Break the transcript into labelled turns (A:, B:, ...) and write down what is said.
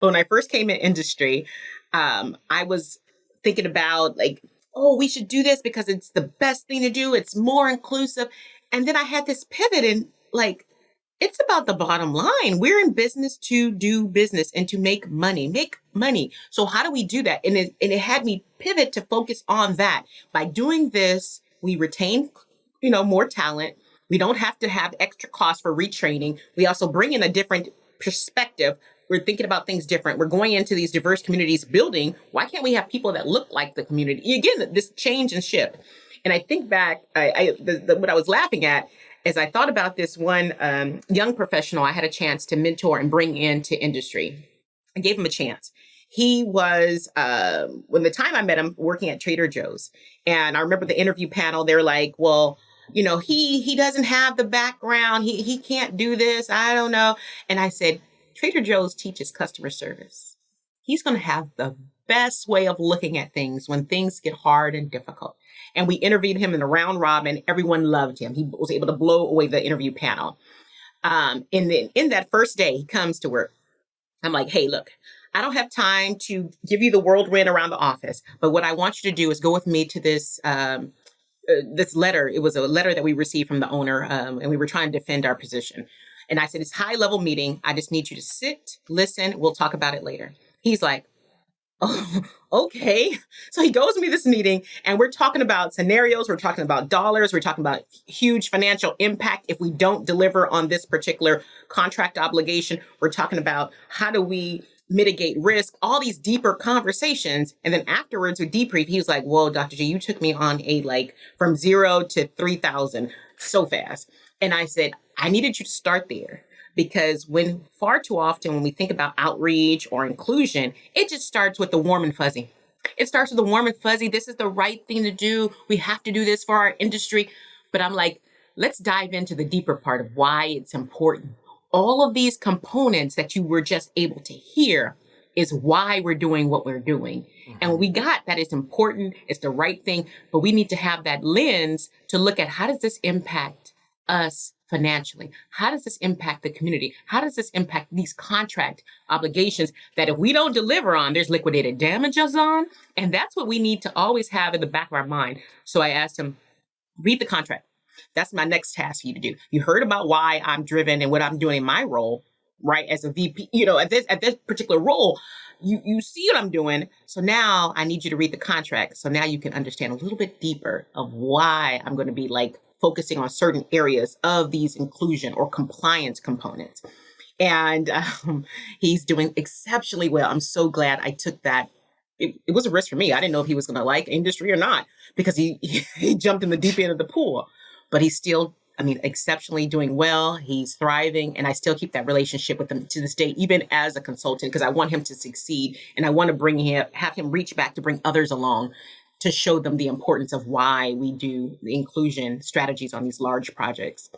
A: When I first came in industry, I was thinking about like, oh, we should do this because it's the best thing to do. It's more inclusive. And then I had this pivot and like, it's about the bottom line. We're in business to do business and to make money, make money. So how do we do that? And it had me pivot to focus on that. By doing this, we retain, more talent. We don't have to have extra costs for retraining. We also bring in a different perspective. We're thinking about things different. We're going into these diverse communities building. Why can't we have people that look like the community? Again, this change and shift. And I think back, what I was laughing at as I thought about this one young professional I had a chance to mentor and bring into industry. I gave him a chance. He was, when the time I met him, working at Trader Joe's. And I remember the interview panel, they're like, well, he doesn't have the background. He can't do this. I don't know. And I said, Trader Joe's teaches customer service. He's going to have the best way of looking at things when things get hard and difficult. And we interviewed him in a round robin. Everyone loved him. He was able to blow away the interview panel. And then in that first day, he comes to work. I'm like, hey, look, I don't have time to give you the whirlwind around the office. But what I want you to do is go with me to this letter. It was a letter that we received from the owner, and we were trying to defend our position. And I said, it's a high-level meeting. I just need you to sit, listen. We'll talk about it later. He's like, oh, okay. So he goes to me this meeting and we're talking about scenarios. We're talking about dollars. We're talking about huge financial impact if we don't deliver on this particular contract obligation. We're talking about how do we mitigate risk, all these deeper conversations. And then afterwards with debrief, he was like, whoa, Dr. G, you took me on from 0 to 3,000 so fast. And I said, I needed you to start there. Because far too often when we think about outreach or inclusion, it just starts with the warm and fuzzy. It starts with the warm and fuzzy. This is the right thing to do. We have to do this for our industry. But I'm like, let's dive into the deeper part of why it's important. All of these components that you were just able to hear is why we're doing what we're doing. Mm-hmm. And when we got that, it's important, it's the right thing, but we need to have that lens to look at how does this impact us financially? How does this impact the community? How does this impact these contract obligations that if we don't deliver on, there's liquidated damages on? And that's what we need to always have in the back of our mind. So I asked him, read the contract. That's my next task for you to do. You heard about why I'm driven and what I'm doing in my role, right? As a VP, at this particular role, you see what I'm doing. So now I need you to read the contract. So now you can understand a little bit deeper of why I'm going to be focusing on certain areas of these inclusion or compliance components. And he's doing exceptionally well. I'm so glad I took that. It was a risk for me. I didn't know if he was going to like industry or not because he jumped in the deep end of the pool. But he's still, exceptionally doing well. He's thriving. And I still keep that relationship with him to this day, even as a consultant, because I want him to succeed. And I want to have him reach back to bring others along to show them the importance of why we do the inclusion strategies on these large projects.